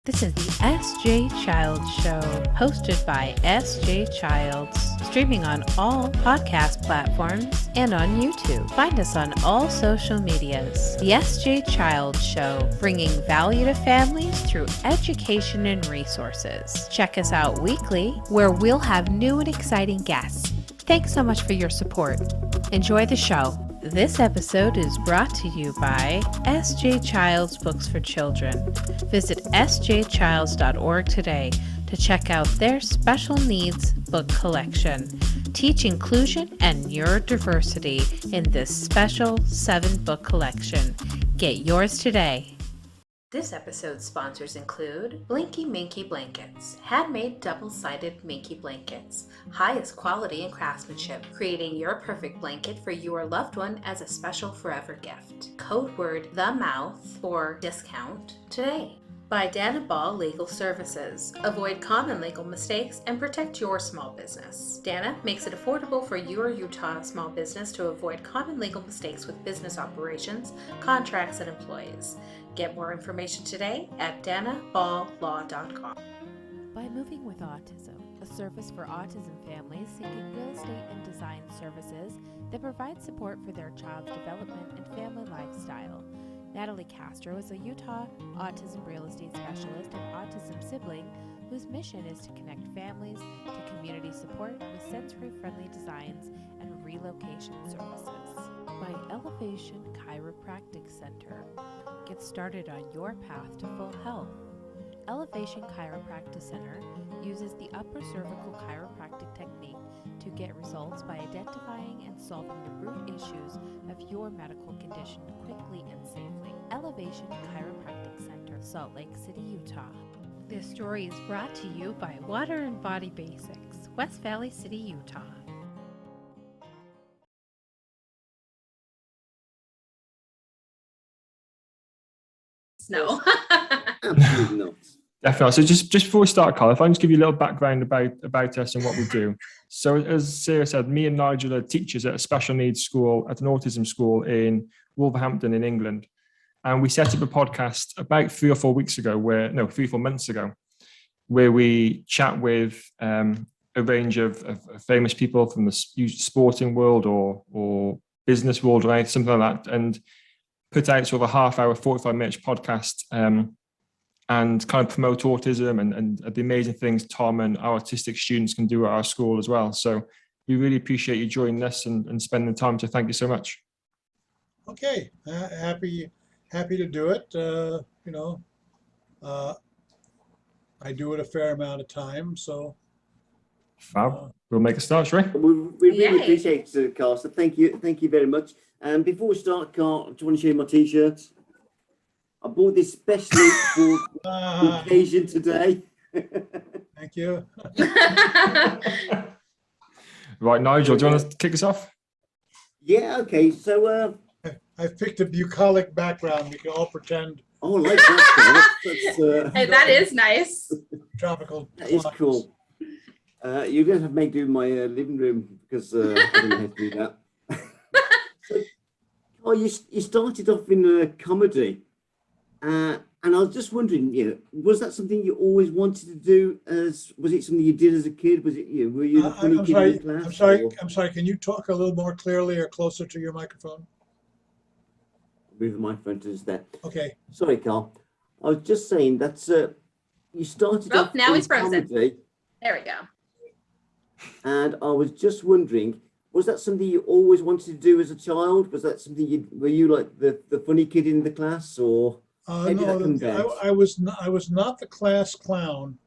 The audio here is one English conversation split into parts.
This is the S.J. Childs Show, hosted by S.J. Childs, streaming on all podcast platforms and on YouTube. Find us on all social medias. The S.J. Childs Show, bringing value to families through education and resources. Check us out weekly, where we'll have new and exciting guests. Thanks so much for your support. Enjoy the show. This episode is brought to you by S.J. Childs Books for Children. Visit sjchilds.org today to check out their special needs book collection. Teach inclusion and neurodiversity in this special 7-book collection. Get yours today. This episode's sponsors include Blinky Minky Blankets, handmade double-sided Minky blankets, highest quality and craftsmanship, creating your perfect blanket for your loved one as a special forever gift. Code word the mouth for discount today. By Dana Ball Legal Services. Avoid common legal mistakes and protect your small business. Dana makes it affordable for your Utah small business to avoid common legal mistakes with business operations, contracts, and employees. Get more information today at danaballlaw.com. By Moving with Autism, a service for autism families seeking real estate and design services that provide support for their child's development and family lifestyle. Natalie Castro is a Utah autism real estate specialist and autism sibling whose mission is to connect families to community support with sensory-friendly designs and relocation services. By Elevation Chiropractic Center. Get started on your path to full health. Elevation Chiropractic Center uses the upper cervical chiropractic technique to get results by identifying and solving the root issues of your medical condition quickly and safely. Elevation Chiropractic Center, Salt Lake City, Utah. This story is brought to you by Water and Body Basics, West Valley City, Utah. No. Absolutely not. Definitely. So just before we start, Carl, if I can just give you a little background about us and what we do. So as Sarah said, me and Nigel are teachers at a special needs school, at an autism school in Wolverhampton in England. And we set up a podcast about 3 or 4 months ago, where we chat with a range of famous people from the sporting world or business world, right? Something like that. And put out sort of a half-hour, 45-minute podcast and kind of promote autism and the amazing things Tom and our autistic students can do at our school as well. So we really appreciate you joining us and spending the time. So thank you so much. Okay, happy to do it. I do it a fair amount of time, so. Fab. We'll make a start, shall we? We really appreciate it, Carl. So thank you very much. And before we start, Carl, do you want to show you my t-shirt? I bought this specially for the occasion today. Thank you. Right, Nigel, do you want to kick us off? Yeah, okay. So I've picked a bucolic background. We can all pretend. Oh, I like that. That's, Hey, that is nice. Tropical. That is cool. You're going to have to make do in my living room because I don't have to do that. So, you started off in comedy, and I was just wondering, was that something you always wanted to do? Was it something you did as a kid? Was it were you the funny kid in class? I'm sorry. Can you talk a little more clearly or closer to your microphone? Move the microphone to that. Okay. Sorry, Carl. I was just saying that you started off now in he's frozen. comedy, There we go. and I was just wondering, was that something you always wanted to do as a child? Was that something were you like the funny kid in the class, or how did that come about? I was not the class clown.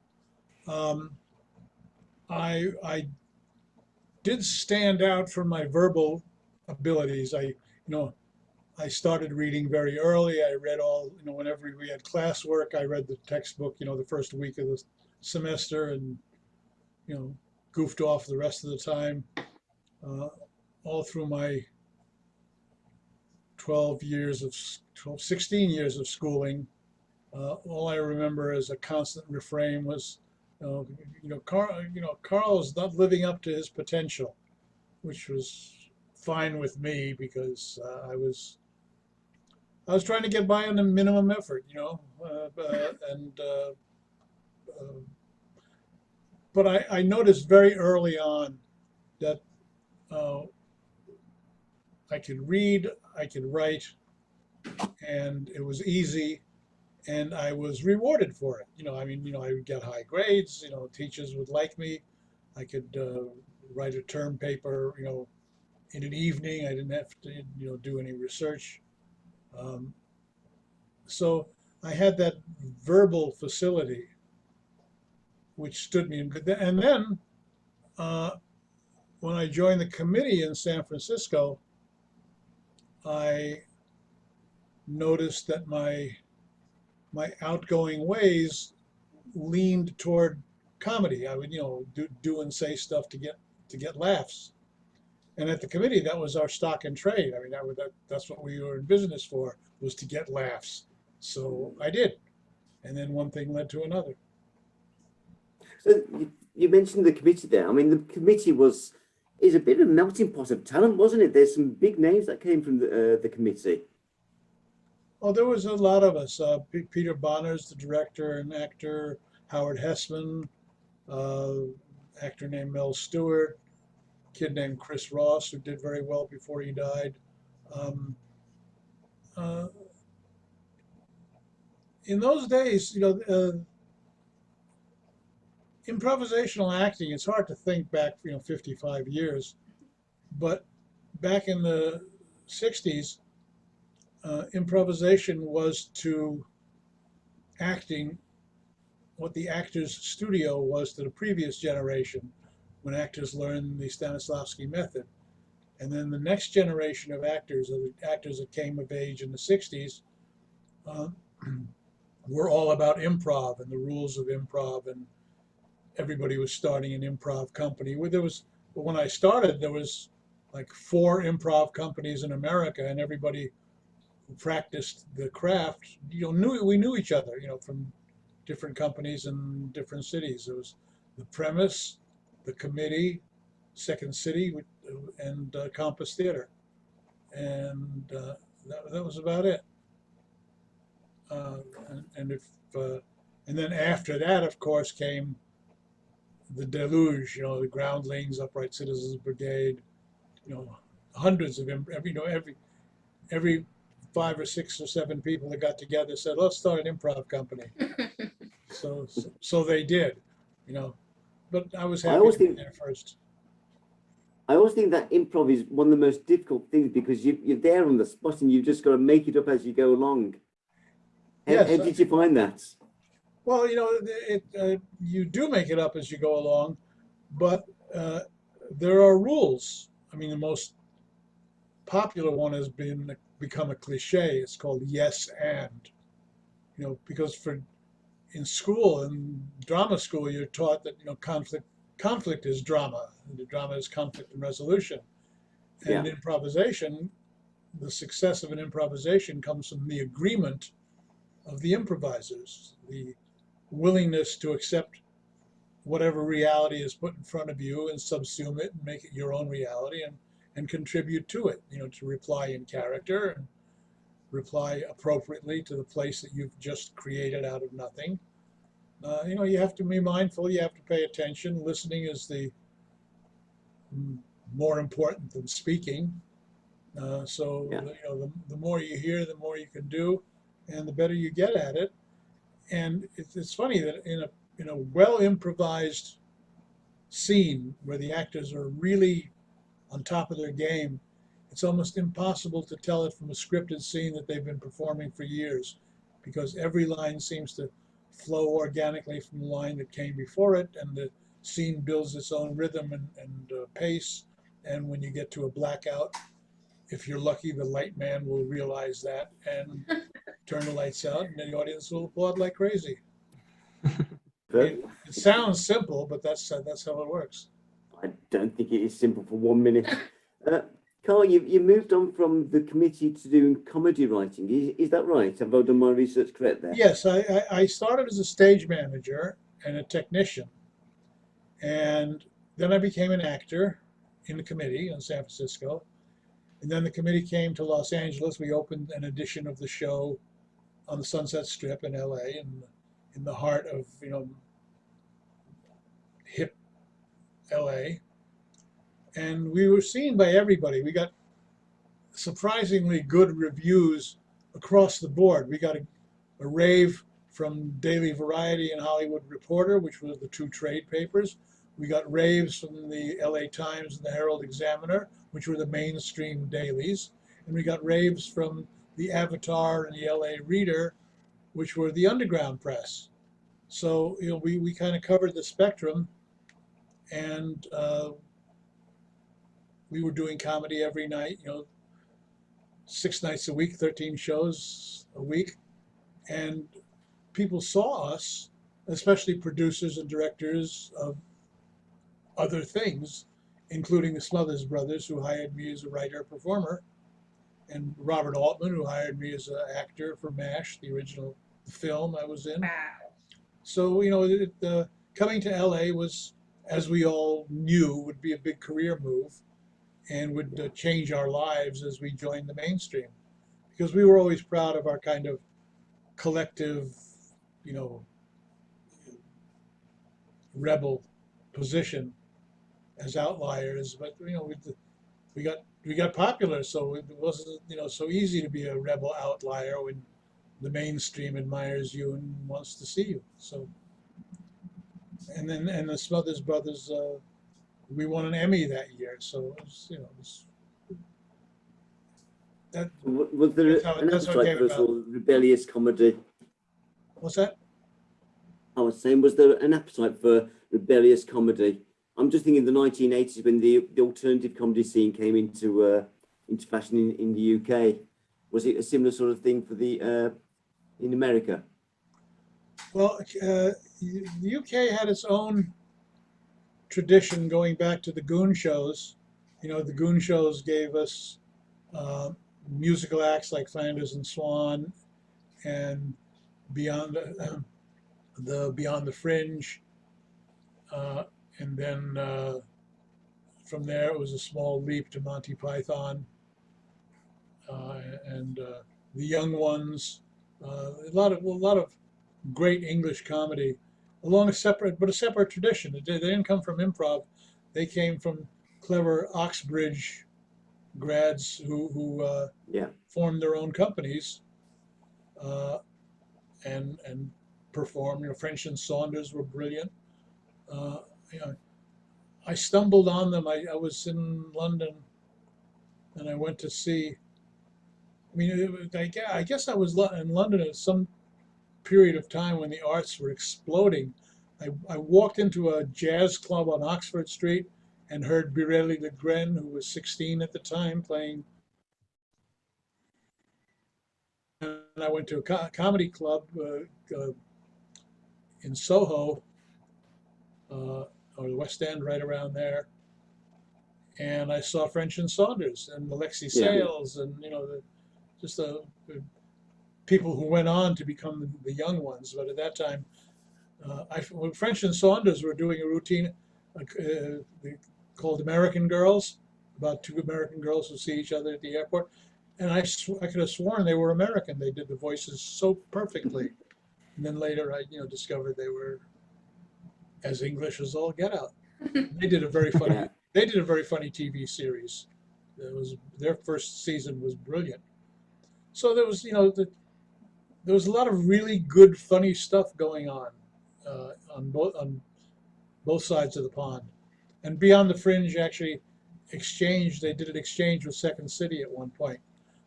I did stand out for my verbal abilities. I started reading very early. I read all, whenever we had classwork, I read the textbook, the first week of the semester, and, goofed off the rest of the time. All through my 16 years of schooling, all I remember as a constant refrain was, Carl's not living up to his potential, which was fine with me because I was I was trying to get by on the minimum effort, but I noticed very early on that uh, I could read, I could write, and it was easy, and I was rewarded for it. I would get high grades. Teachers would like me. I could write a term paper, in an evening. I didn't have to, do any research. Um, so I had that verbal facility, which stood me in good. And then uh, when I joined the committee in San Francisco, I noticed that my outgoing ways leaned toward comedy. I would, do and say stuff to get laughs. And at the committee, that was our stock and trade. I mean, that's what we were in business for, was to get laughs. So I did. And then one thing led to another. So you mentioned the committee there. I mean, the committee is a bit of a melting pot of talent, wasn't it? There's some big names that came from the committee. Oh, there was a lot of us. Peter Bonner's the director and actor. Howard Hessman, actor named Mel Stewart, kid named Chris Ross, who did very well before he died. In those days, improvisational acting, it's hard to think back, 55 years, but back in the 60s, improvisation was to acting what the actor's studio was to the previous generation, when actors learned the Stanislavski method. And then the next generation of actors, or the actors that came of age in the 60s, were all about improv and the rules of improv, and everybody was starting an improv company. When I started, there was like 4 improv companies in America, and everybody who practiced the craft, we knew each other, from different companies in different cities. There was the Premise, the Committee, Second City, and Compass Theater, and that was about it. And then after that, of course, came the deluge. The Groundlings, Upright Citizens Brigade. Hundreds of every 5 or 6 or 7 people that got together said, "Let's start an improv company." So they did, But I was happy to be there first. I always think that improv is one of the most difficult things, because you're there on the spot and you've just got to make it up as you go along. How did you find that? Well, you do make it up as you go along, but there are rules. I mean, the most popular one has become a cliche. It's called yes and. Because in school, in drama school, you're taught that conflict is drama. The drama is conflict and resolution. And improvisation, the success of an improvisation comes from the agreement of the improvisers, the willingness to accept whatever reality is put in front of you and subsume it and make it your own reality, and contribute to it, to reply in character and reply appropriately to the place that you've just created out of nothing. You have to be mindful, you have to pay attention. Listening is the more important than speaking. The more you hear, the more you can do, and the better you get at it. And it's funny that in a well improvised scene where the actors are really on top of their game, it's almost impossible to tell it from a scripted scene that they've been performing for years, because every line seems to flow organically from the line that came before it, and the scene builds its own rhythm and pace. And when you get to a blackout, if you're lucky, the light man will realize that and turn the lights out, and the audience will applaud like crazy. It sounds simple, but that's how it works. I don't think it is simple for 1 minute. Carl, you moved on from the committee to doing comedy writing. Is that right? Have I done my research correct there? Yes, I started as a stage manager and a technician. And then I became an actor in the committee in San Francisco. And then the committee came to Los Angeles. We opened an edition of the show on the Sunset Strip in LA, and in the heart of, hip LA. And we were seen by everybody. We got surprisingly good reviews across the board. We got a rave from Daily Variety and Hollywood Reporter, which were the two trade papers. We got raves from the LA Times and the Herald Examiner, which were the mainstream dailies. And we got raves from the Avatar and the LA Reader, which were the underground press. So, we kind of covered the spectrum, and we were doing comedy every night, 6 nights a week, 13 shows a week. And people saw us, especially producers and directors of other things, including the Smothers Brothers, who hired me as a writer-performer, and Robert Altman, who hired me as an actor for MASH, the original film I was in. So, coming to LA was, as we all knew, would be a big career move and would change our lives as we joined the mainstream. Because we were always proud of our kind of collective, rebel position as outliers. But, we got popular, so it wasn't, so easy to be a rebel outlier when the mainstream admires you and wants to see you. So, and the Smothers Brothers, we won an Emmy that year. So it was, that. Was there an appetite for sort of rebellious comedy? What's that? I was saying, was there an appetite for rebellious comedy? I'm just thinking the 1980s when the alternative comedy scene came into fashion in the UK. Was it a similar sort of thing for the in America? Well, the UK had its own tradition going back to the Goon shows. The Goon shows gave us musical acts like Flanders and Swan, and Beyond the Fringe, and then from there it was a small leap to Monty Python and the Young Ones. A lot of great English comedy, along a separate tradition. They didn't come from improv; they came from clever Oxbridge grads who formed their own companies and performed. French and Saunders were brilliant. I stumbled on them. I was in London, and I went to see. I guess I was in London at some period of time when the arts were exploding. I walked into a jazz club on Oxford Street and heard Birelli Legren, who was 16 at the time, playing. And I went to a comedy club in Soho, or the West End, right around there. And I saw French and Saunders and Alexei Sales, and just the people who went on to become the Young Ones. But at that time, when French and Saunders were doing a routine called American Girls, about two American girls who see each other at the airport, and I could have sworn they were American. They did the voices so perfectly. And then later I discovered they were as English as all get out. They did a very funny TV series. Their first season was brilliant. So there was there was a lot of really good funny stuff going on both sides of the pond. And Beyond the Fringe actually they did an exchange with Second City at one point,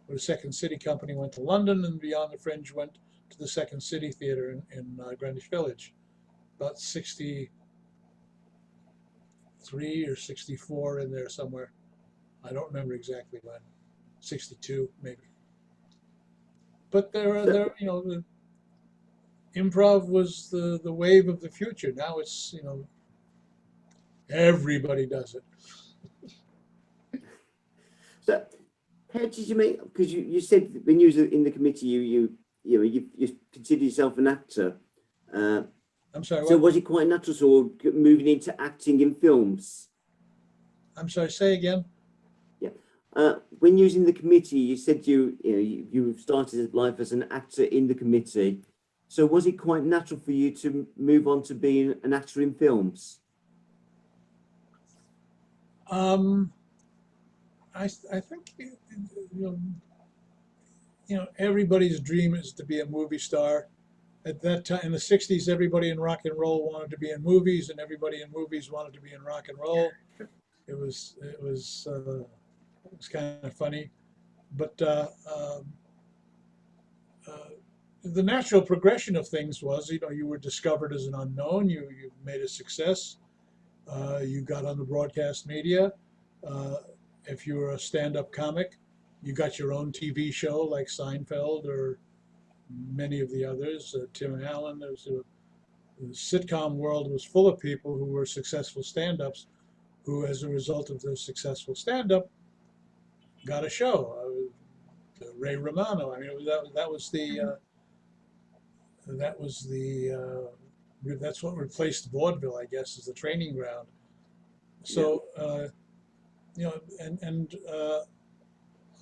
where the Second City company went to London and Beyond the Fringe went to the Second City Theatre in Greenwich Village, about 63 or 64 in there somewhere. I don't remember exactly when, 62 maybe. But the improv was the wave of the future. Now it's everybody does it. So, how did you make? Because you said when you were in the committee, you consider yourself an actor. I'm sorry. So was it quite natural, sort of moving into acting in films? I'm sorry. Say again. Yeah, When you was in the committee, you said you started life as an actor in the committee. So was it quite natural for you to move on to being an actor in films? I think everybody's dream is to be a movie star. At that time, in the '60s, everybody in rock and roll wanted to be in movies, and everybody in movies wanted to be in rock and roll. It was kind of funny, but the natural progression of things was, you were discovered as an unknown. You made a success. You got on the broadcast media. If you were a stand-up comic, you got your own TV show like Seinfeld or many of the others. Tim Allen. The sitcom world was full of people who were successful stand-ups, who, as a result of their successful stand-up, got a show. Ray Romano. I mean, that's what replaced vaudeville, I guess, as the training ground. So,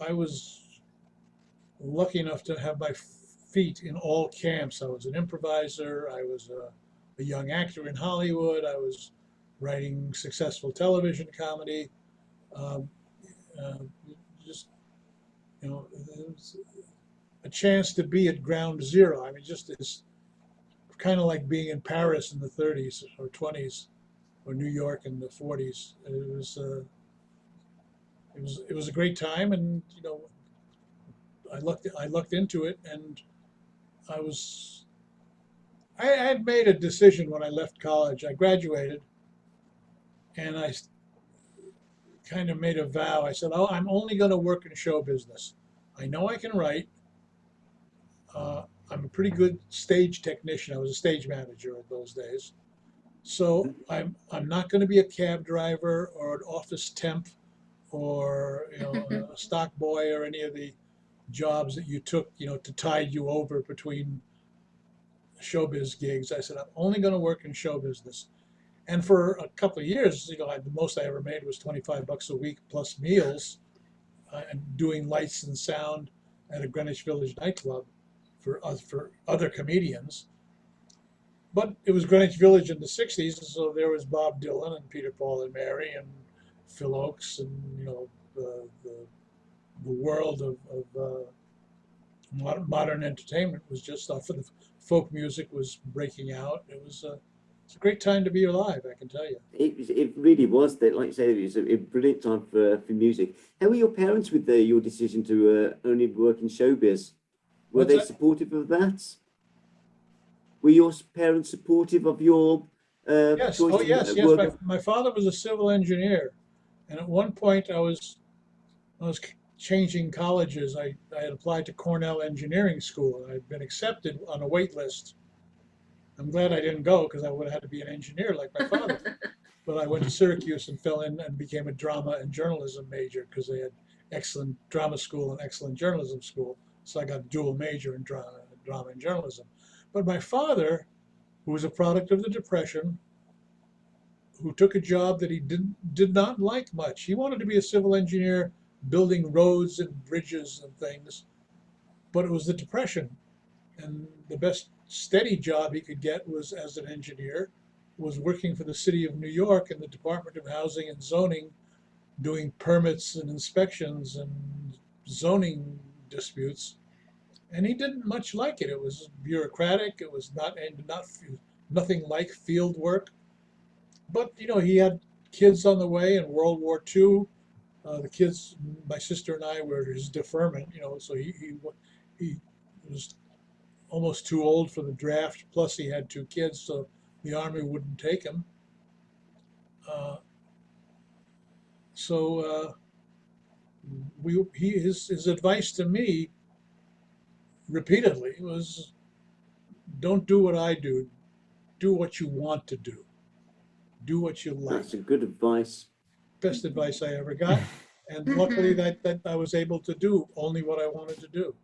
I was lucky enough to have my feet in all camps. I was an improviser. I was a young actor in Hollywood. I was writing successful television comedy. It was a chance to be at ground zero. I mean, just it's kind of like being in Paris in the 30s or 20s, or New York in the 40s. It was a great time, and I lucked into it, and I had made a decision when I left college. I graduated, and I kind of made a vow. I said, "Oh, I'm only going to work in show business. I know I can write. I'm a pretty good stage technician. I was a stage manager in those days. So I'm not going to be a cab driver or an office temp or a stock boy or any of the jobs that you took to tide you over between showbiz gigs." I said, I'm only going to work in show business. And for a couple of years, the most I ever made was $25 a week plus meals, and doing lights and sound at a Greenwich Village nightclub for other comedians. But it was Greenwich Village in the '60s, and so there was Bob Dylan and Peter, Paul and Mary and Phil Oakes, and the world of modern entertainment was just for the folk music was breaking out. It's a great time to be alive, I can tell you. It really was. That, like you say, it was a brilliant time for music. How were your parents with your decision to only work in showbiz? Were they supportive of that? Were your parents supportive of your yes. choice? Oh, yes. My father was a civil engineer, and at one point I was changing colleges. I had applied to Cornell Engineering School, and I'd been accepted on a wait list. I'm glad I didn't go, because I would have had to be an engineer like my father. But I went to Syracuse and fell in and became a drama and journalism major, because they had excellent drama school and excellent journalism school. So I got a dual major in drama and journalism. But my father, who was a product of the Depression, who took a job that he did not like much. He wanted to be a civil engineer, building roads and bridges and things. But it was the Depression, and the best steady job he could get was as an engineer, was working for the city of New York in the Department of Housing and Zoning, doing permits and inspections and zoning disputes. And he didn't much like it. It was bureaucratic. It was nothing like field work. But he had kids on the way in World War II. The kids, my sister and I, were his deferment. So he was almost too old for the draft. Plus, he had 2 kids, so the Army wouldn't take him. His advice to me repeatedly was, don't do what I do. Do what you want to do. Do what you like. That's a good advice. Best advice I ever got. And luckily that I was able to do only what I wanted to do.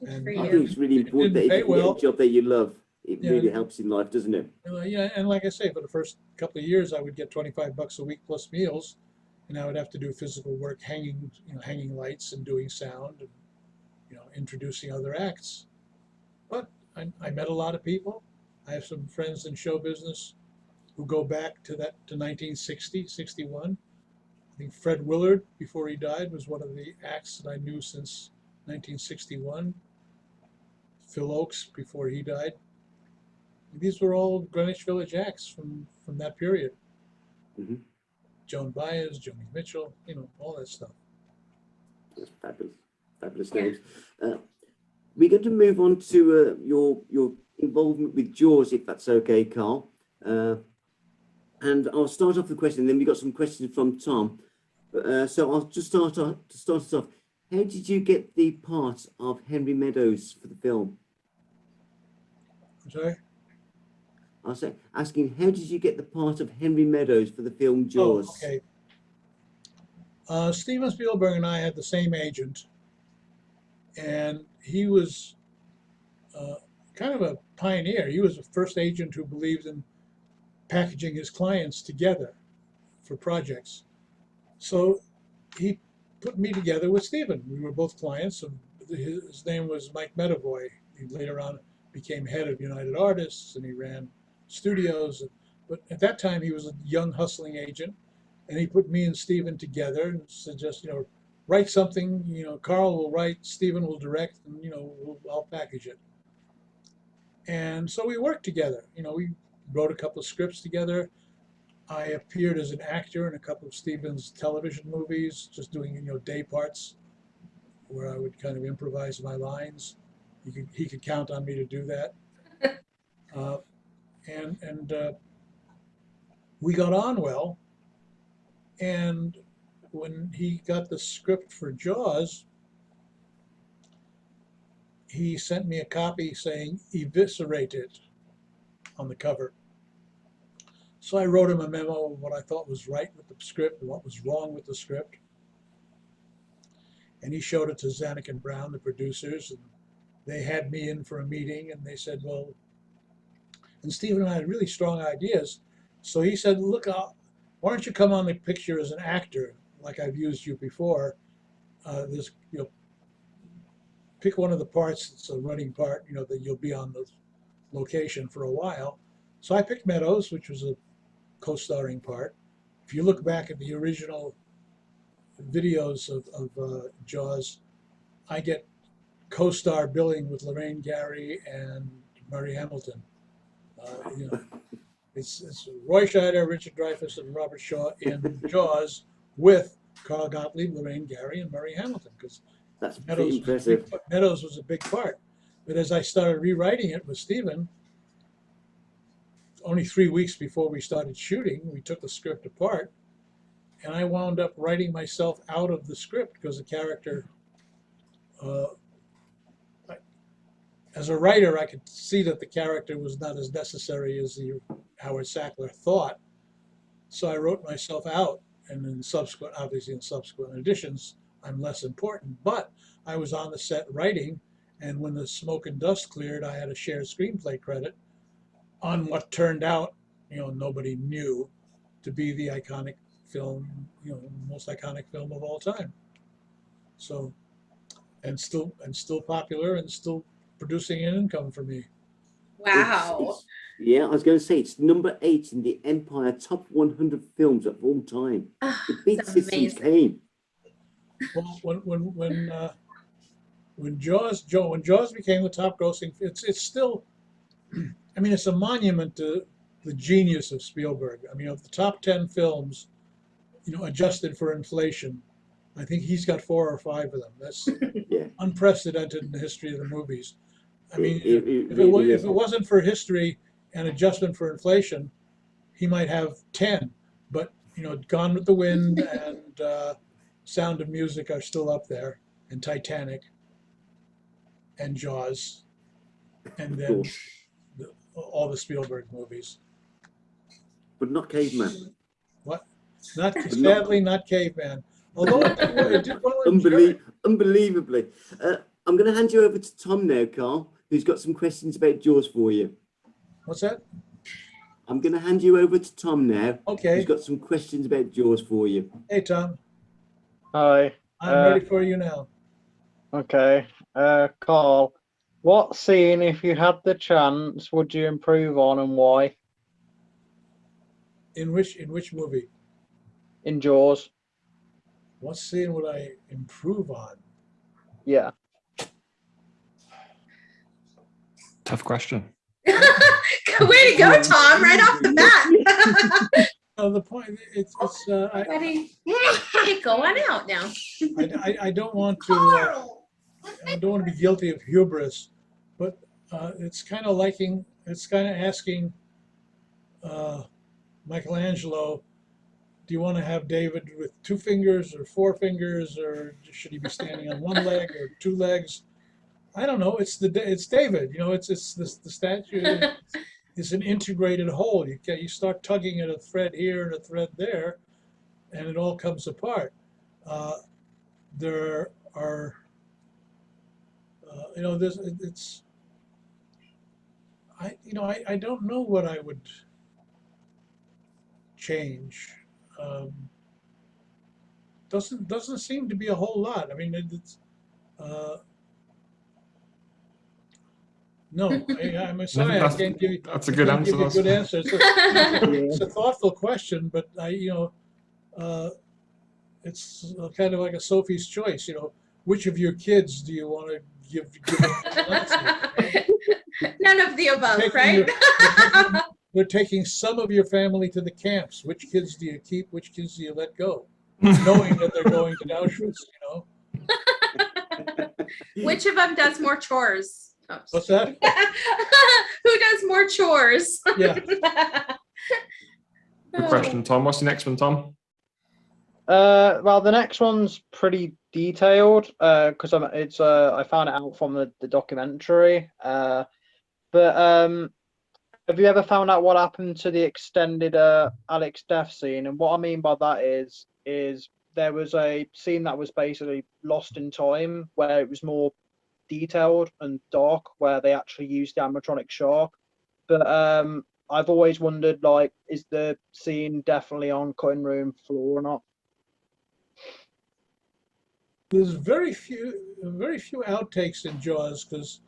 And I think it's really important that if you get a job that you love, it really helps in life, doesn't it? Yeah, and like I say, for the first couple of years, I would get $25 a week plus meals, and I would have to do physical work, hanging lights and doing sound, and introducing other acts. But I met a lot of people. I have some friends in show business who go back to 1960, 61. I think Fred Willard, before he died, was one of the acts that I knew since 1961. Phil Oakes, before he died. These were all Greenwich Village acts from that period. Mm-hmm. Joan Baez, Joni Mitchell, all that stuff. That's fabulous names. We're going to move on to your involvement with Jaws, if that's okay, Carl. And I'll start off the question, then we got some questions from Tom. So I'll just start us off. How did you get the part of Henry Meadows for the film? I'm sorry? I was asking, how did you get the part of Henry Meadows for the film Jaws? Oh, okay. Steven Spielberg and I had the same agent, and he was kind of a pioneer. He was the first agent who believed in packaging his clients together for projects. So he put me together with Steven. We were both clients. His name was Mike Medavoy. He later on became head of United Artists, and he ran studios. But at that time, he was a young, hustling agent, and he put me and Steven together and said, just, write something, Carl will write, Steven will direct, and, I'll package it. And so we worked together. We wrote a couple of scripts together. I appeared as an actor in a couple of Steven's television movies, just doing, day parts where I would kind of improvise my lines. He could count on me to do that. And we got on well. And when he got the script for Jaws, he sent me a copy saying, "Eviscerate it," on the cover. So I wrote him a memo of what I thought was right with the script and what was wrong with the script. And he showed it to Zanuck and Brown, the producers, and they had me in for a meeting, and they said, well, and Steven and I had really strong ideas. So he said, look, why don't you come on the picture as an actor, like I've used you before. Pick one of the parts that's a running part, that you'll be on the location for a while. So I picked Meadows, which was a co-starring part. If you look back at the original videos of Jaws, I get co-star billing with Lorraine Gary and Murray Hamilton. It's Roy Scheider, Richard Dreyfuss, and Robert Shaw in Jaws with Carl Gottlieb, Lorraine Gary, and Murray Hamilton, because that's pretty impressive. Meadows was a big part. But as I started rewriting it with Steven, only 3 weeks before we started shooting, we took the script apart, and I wound up writing myself out of the script because the character, as a writer, I could see that the character was not as necessary as Howard Sackler thought. So I wrote myself out, and in subsequent editions, I'm less important. But I was on the set writing, and when the smoke and dust cleared, I had a shared screenplay credit on what turned out, nobody knew, to be the iconic film, most iconic film of all time. So, and still popular and still producing an income for me. Wow. Yeah, I was going to say it's number 8 in the Empire Top 100 Films of all time. It beats Citizen Kane. Well, when Jaws became the top grossing, it's still, it's a monument to the genius of Spielberg. Of the top 10 films, adjusted for inflation, I think he's got 4 or 5 of them. That's unprecedented in the history of the movies. If it wasn't for history and adjustment for inflation, he might have 10. But Gone with the Wind and Sound of Music are still up there, and Titanic, and Jaws, and then all the Spielberg movies. But not Caveman. What? Sadly, not Caveman. Although it did well in unbelievably. I'm going to hand you over to Tom now, Carl, who's got some questions about Jaws for you. What's that? I'm going to hand you over to Tom now. Okay. He's got some questions about Jaws for you. Hey, Tom. Hi. I'm ready for you now. Okay. Carl, what scene, if you had the chance, would you improve on and why? In which movie? In Jaws. What scene would I improve on? Yeah. Tough question. Way to go, Tom! Right off the bat. The point it's Ready? Go on out now. I don't want to I don't want to be guilty of hubris, but it's kind of asking Michelangelo, do you want to have David with 2 fingers or 4 fingers, or should he be standing on 1 leg or 2 legs? I don't know. It's David. It's the statue. It's an integrated whole. You start tugging at a thread here and a thread there, and it all comes apart. There are, I don't know what I would change. Doesn't seem to be a whole lot. I mean, no, I'm sorry, I can't give you. That's a good answer. Give you a good answer. It's a thoughtful question, but it's kind of like a Sophie's Choice. Which of your kids do you want to give None of the above, right? They're taking some of your family to the camps. Which kids do you keep? Which kids do you let go? Knowing that they're going to Auschwitz, Which of them does more chores? Oh, What's that? Who does more chores? Yeah. Good question, Tom. What's the next one, Tom? Well, the next one's pretty detailed because I found it out from the documentary. But have you ever found out what happened to the extended Alex death scene? And what I mean by that is there was a scene that was basically lost in time where it was more detailed and dark, where they actually used the animatronic shark. But I've always wondered, like, is the scene definitely on cutting room floor or not? There's very few outtakes in Jaws because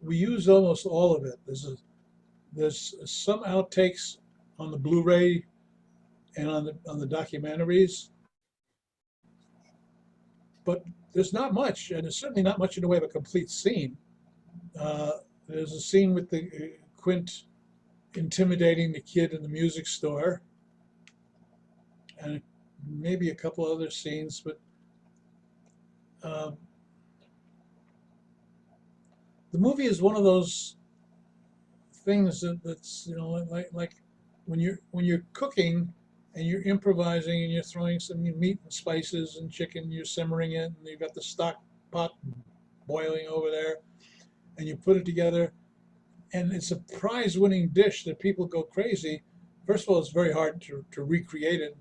we use almost all of it. There's some outtakes on the Blu-ray and on the documentaries, but there's not much, and there's certainly not much in the way of a complete scene. There's a scene with the Quint intimidating the kid in the music store, and maybe a couple other scenes, but the movie is one of those things that's like when you're cooking and you're improvising and you're throwing some meat and spices and chicken, you're simmering it, and you've got the stock pot boiling over there, and you put it together, and it's a prize-winning dish that people go crazy. First of all, it's very hard to recreate it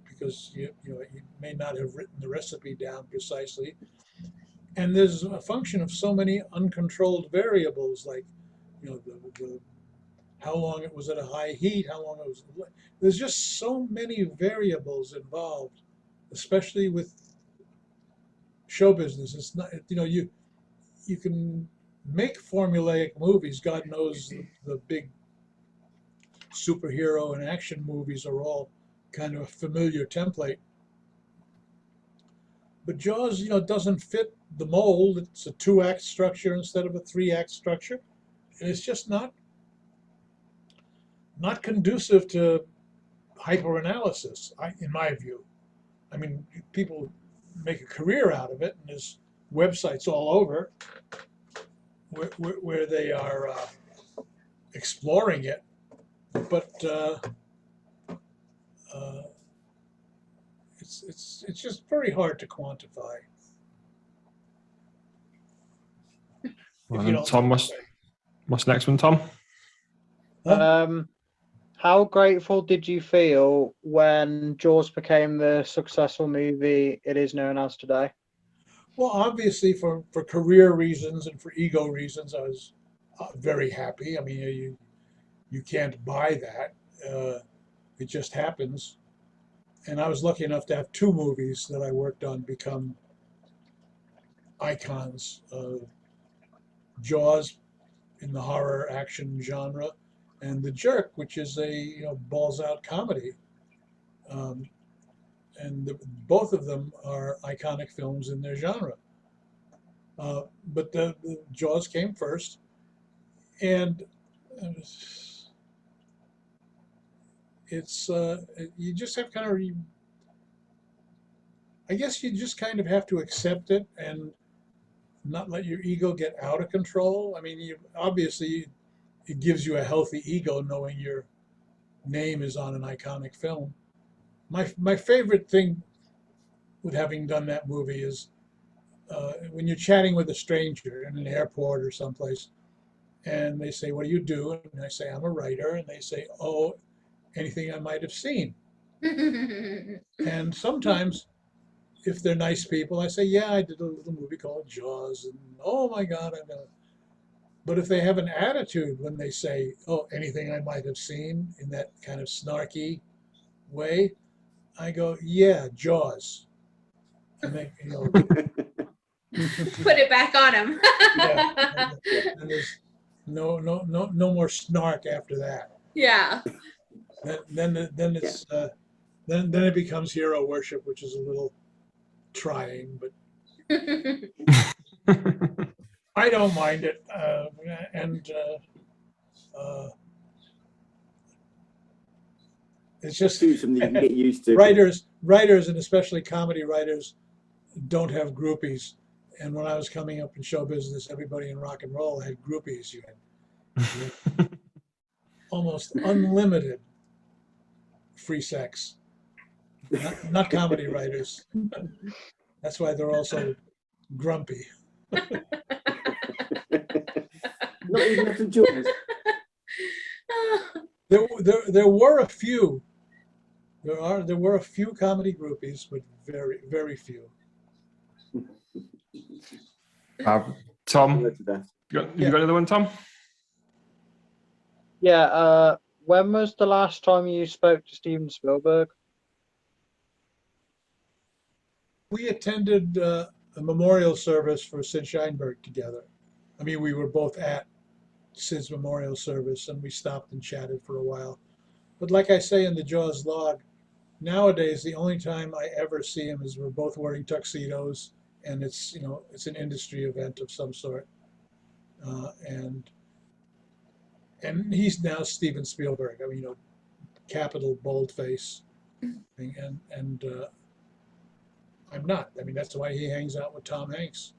because you may not have written the recipe down precisely, and there's a function of so many uncontrolled variables, like the how long it was at a high heat, how long it was. There's just so many variables involved, especially with show business. It's not, you can make formulaic movies. God knows the big superhero and action movies are all kind of a familiar template. But Jaws, doesn't fit the mold. It's a 2-act structure instead of a 3-act structure, and it's just not conducive to hyper-analysis, in my view. I mean, people make a career out of it, and there's websites all over where they are exploring it, but it's just very hard to quantify. Well, Tom, what's the next one, Tom? How grateful did you feel when Jaws became the successful movie it is known as today? Well, obviously, for career reasons and for ego reasons, I was very happy. I mean, You can't buy that. It just happens. And I was lucky enough to have two movies that I worked on become icons. Jaws in the horror action genre, and The Jerk, which is a balls out comedy. And both of them are iconic films in their genre. But the Jaws came first, and it's you just have kind of, I guess you just kind of have to accept it and not let your ego get out of control. I mean, obviously it gives you a healthy ego knowing your name is on an iconic film. My favorite thing with having done that movie is when you're chatting with a stranger in an airport or someplace, and they say, "What do you do?" And I say, "I'm a writer." And they say, "Oh, anything I might have seen." And sometimes, if they're nice people, I say, "Yeah, I did a little movie called Jaws." And oh my God, I'm gonna. But if they have an attitude when they say, "Oh, anything I might have seen," in that kind of snarky way, I go, "Yeah, Jaws." And they, Put it back on him. yeah, and there's no more snark after that. Yeah. Then it's then it becomes hero worship, which is a little trying, but I don't mind it. And it's just something you can get used to. Writers, and especially comedy writers, don't have groupies. And when I was coming up in show business, everybody in rock and roll had groupies. You had almost unlimited free sex. Not comedy writers. That's why they're also grumpy. Not even after Jaws. There were a few. There were a few comedy groupies, but very, very few. Tom, you got another one, Tom? Yeah. When was the last time you spoke to Steven Spielberg? We attended a memorial service for Sid Sheinberg together. I mean, we were both at Sid's memorial service, and we stopped and chatted for a while. But like I say in the Jaws log, nowadays the only time I ever see him is we're both wearing tuxedos, and it's an industry event of some sort, and he's now Steven Spielberg. I mean, capital boldface, and I'm not. I mean, that's why he hangs out with Tom Hanks.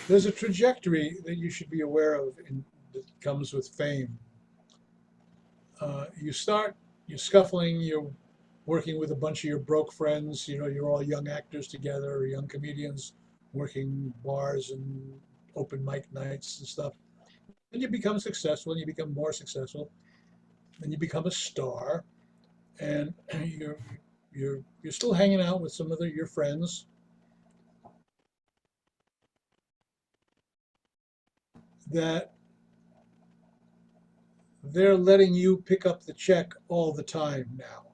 There's a trajectory that you should be aware of that comes with fame. You're scuffling, you're working with a bunch of your broke friends, you're all young actors together, or young comedians working bars and open mic nights and stuff. Then you become successful, and you become more successful, and you become a star, and you're still hanging out with some of your friends. That they're letting you pick up the check all the time now.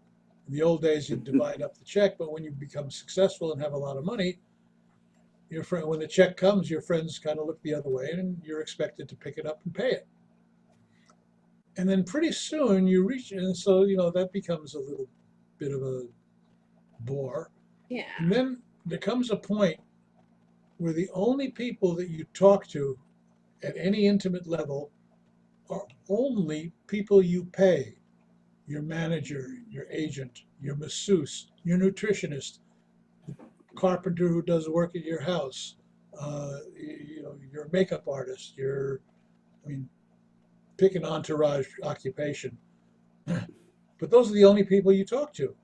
In the old days, you'd divide up the check, but when you become successful and have a lot of money, when the check comes, your friends kind of look the other way, and you're expected to pick it up and pay it. And then pretty soon you reach, and so that becomes a little bit of a bore. Yeah. And then there comes a point where the only people that you talk to at any intimate level are only people you pay. Your manager, your agent, your masseuse, your nutritionist, the carpenter who does work at your house, your makeup artist, pick an entourage occupation. But those are the only people you talk to.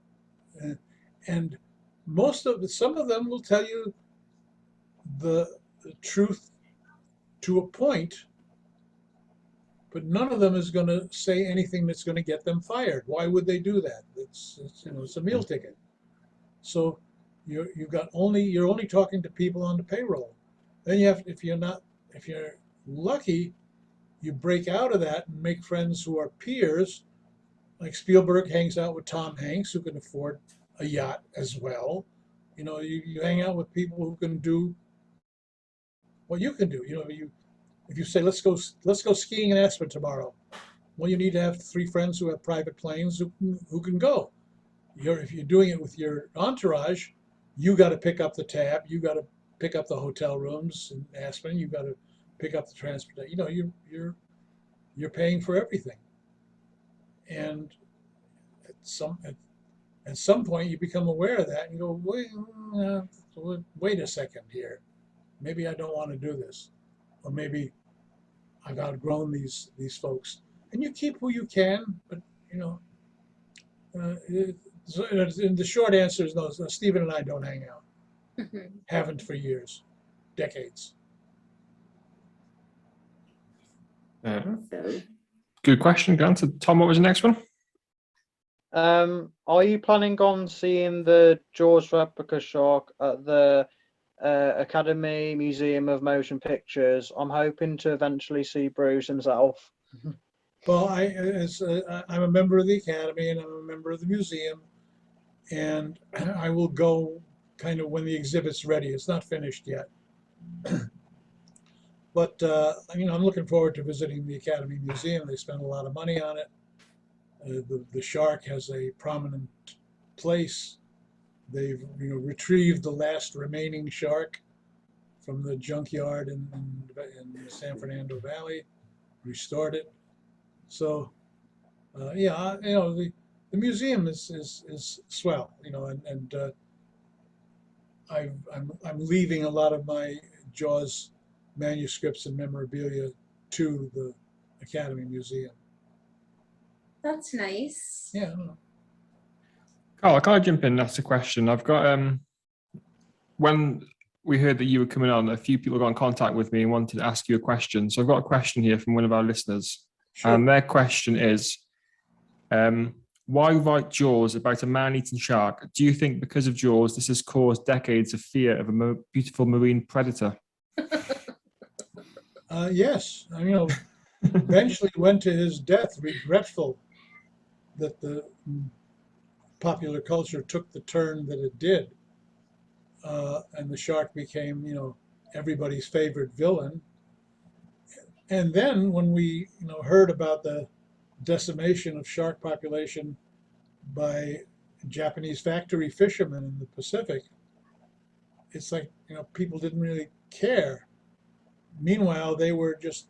And some of them will tell you the truth to a point, but none of them is going to say anything that's going to get them fired. Why would they do that? It's a meal ticket. So you're only talking to people on the payroll. Then if you're lucky, you break out of that and make friends who are peers. Like Spielberg hangs out with Tom Hanks, who can afford a yacht as well. You know, you hang out with people who can do what you can do. You know, if you say let's go skiing in Aspen tomorrow, well, you need to have 3 friends who have private planes who can go. If you're doing it with your entourage, you got to pick up the tab, you got to pick up the hotel rooms in Aspen, you got to pick up the transportation. You know, you're paying for everything. And at some point you become aware of that and you go, wait a second here. Maybe I don't want to do this. Or maybe I've outgrown these folks. And you keep who you can, but you know, and the short answer is no. Stephen and I don't hang out. Haven't for years, decades. Good question, Grant. Tom, what was the next one? Are you planning on seeing the Jaws replica shark at the Academy Museum of Motion Pictures? I'm hoping to eventually see Bruce himself. Well, I'm a member of the Academy and I'm a member of the museum, and I will go kind of when the exhibit's ready. It's not finished yet. But, you know, I'm looking forward to visiting the Academy Museum. They spend a lot of money on it. The shark has a prominent place. They've, you know, retrieved the last remaining shark from the junkyard in the San Fernando Valley, restored it. So, yeah, you know, the museum is swell, you know, and I'm leaving a lot of my Jaws manuscripts and memorabilia to the Academy Museum. That's nice. Yeah. Carl, can I jump in and ask a question? I've got when we heard that you were coming on, a few people got in contact with me and wanted to ask you a question. So I've got a question here from one of our listeners. Sure. And their question is, why write Jaws about a man-eating shark? Do you think because of Jaws, this has caused decades of fear of a beautiful marine predator? Yes, you know, eventually went to his death regretful that the popular culture took the turn that it did. And the shark became, you know, everybody's favorite villain. And then when we, you know, heard about the decimation of shark population by Japanese factory fishermen in the Pacific, it's like, you know, people didn't really care. Meanwhile, they were just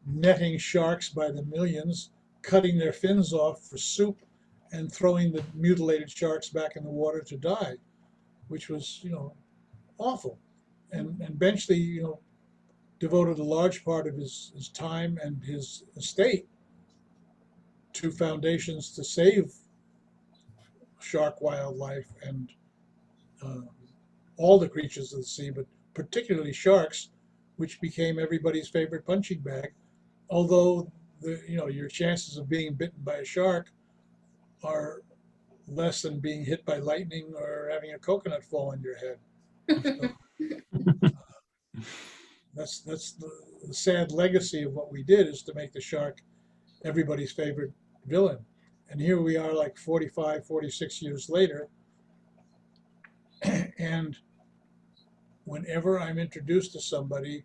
netting sharks by the millions, cutting their fins off for soup and throwing the mutilated sharks back in the water to die, which was, you know, awful. And Benchley, you know, devoted a large part of his time and his estate to foundations to save shark wildlife and all the creatures of the sea, but particularly sharks, which became everybody's favorite punching bag. Although you know, your chances of being bitten by a shark are less than being hit by lightning or having a coconut fall on your head. So, that's the sad legacy of what we did, is to make the shark everybody's favorite villain. And here we are like 45, 46 years later. And whenever I'm introduced to somebody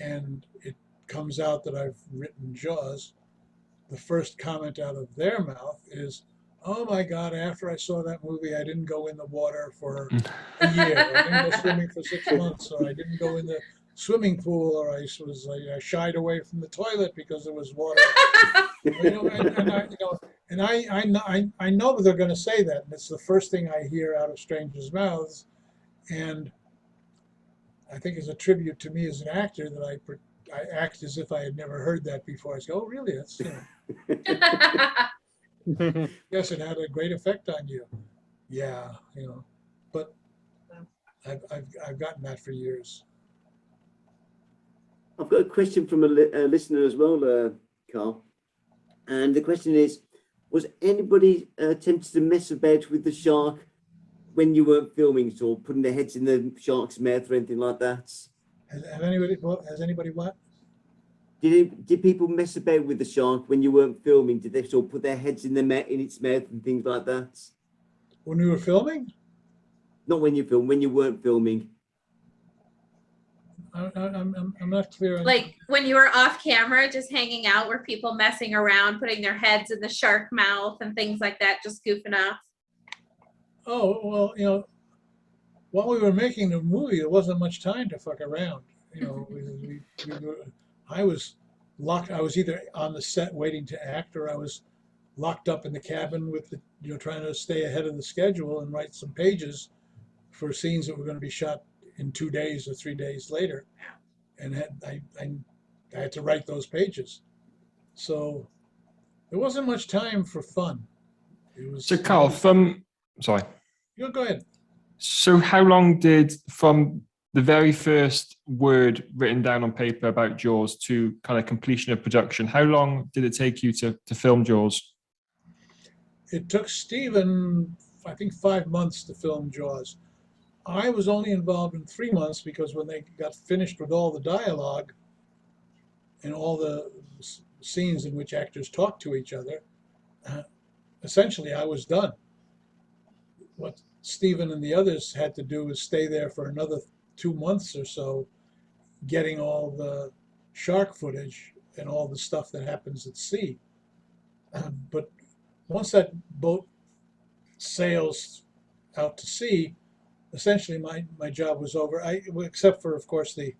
and it comes out that I've written Jaws, the first comment out of their mouth is, oh my God, after I saw that movie, I didn't go in the water for a year. I didn't go swimming for 6 months, or I didn't go in the swimming pool, or I shied away from the toilet because there was water. You know, I know they're going to say that, and it's the first thing I hear out of strangers' mouths. And I think it's a tribute to me as an actor that I act as if I had never heard that before. I say, oh, really? That's, you know. Yes, it had a great effect on you. Yeah, you know, but I've gotten that for years. I've got a question from a listener as well, Carl. And the question is, was anybody tempted to mess about with the shark when you weren't filming, so putting their heads in the shark's mouth or anything like that? Has anybody what? Did people mess about with the shark when you weren't filming? Did they sort of put their heads in its mouth and things like that? When we were filming? Not when you film, when you weren't filming. I'm not clear. Like when you were off camera, just hanging out, were people messing around, putting their heads in the shark mouth and things like that, just goofing off? Oh, well, while we were making the movie, there wasn't much time to fuck around. I was locked. I was either on the set waiting to act, or I was locked up in the cabin with trying to stay ahead of the schedule and write some pages for scenes that were going to be shot in 2 days or 3 days later, and I had to write those pages. So there wasn't much time for fun. It was. So Carl, sorry. Go ahead. So how long did, from the very first word written down on paper about Jaws to kind of completion of production, how long did it take you to film Jaws? It took Stephen, I think, 5 months to film Jaws. I was only involved in 3 months because when they got finished with all the dialogue and all the scenes in which actors talk to each other, essentially I was done. What Stephen and the others had to do was stay there for another 2 months or so, getting all the shark footage and all the stuff that happens at sea. But once that boat sails out to sea, essentially my job was over. Except for, of course, the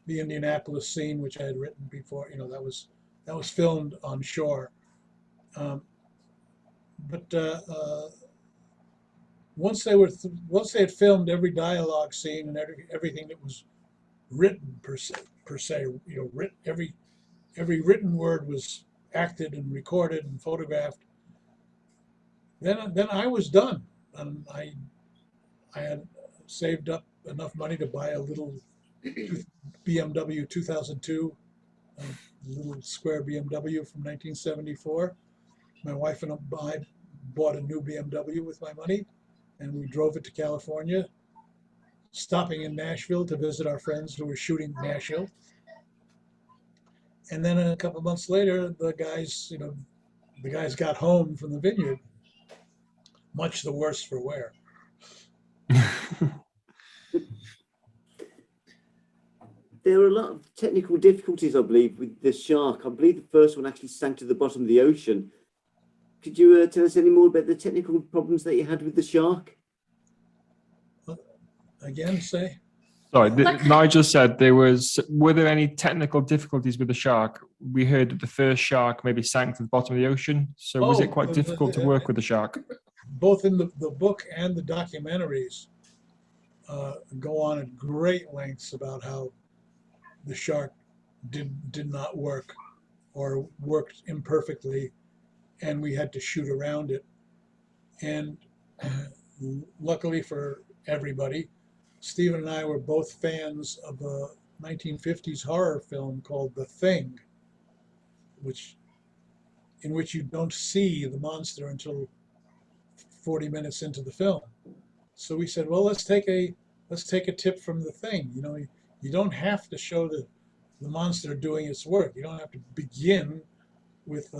Indianapolis scene, which I had written before. That was filmed on shore. Once they had filmed every dialogue scene and everything that was written per se, every written word was acted and recorded and photographed. Then I was done, and I had saved up enough money to buy a little BMW 2002, a little square BMW from 1974. My wife and I bought a new BMW with my money, and we drove it to California, stopping in Nashville to visit our friends who were shooting Nashville. And then a couple of months later, the guys got home from the vineyard, much the worse for wear. There are a lot of technical difficulties, I believe, with the shark. I believe the first one actually sank to the bottom of the ocean. Could you tell us any more about the technical problems that you had with the shark? Again, say? Sorry, Nigel said were there any technical difficulties with the shark? We heard that the first shark maybe sank to the bottom of the ocean. So was it quite difficult to work with the shark? Both in the book and the documentaries go on at great lengths about how the shark did not work or worked imperfectly, and we had to shoot around it. And luckily for everybody, Stephen and I were both fans of a 1950s horror film called The Thing, in which you don't see the monster until 40 minutes into the film. So we said, well, let's take a tip from The Thing. You don't have to show the monster doing its work. You don't have to begin with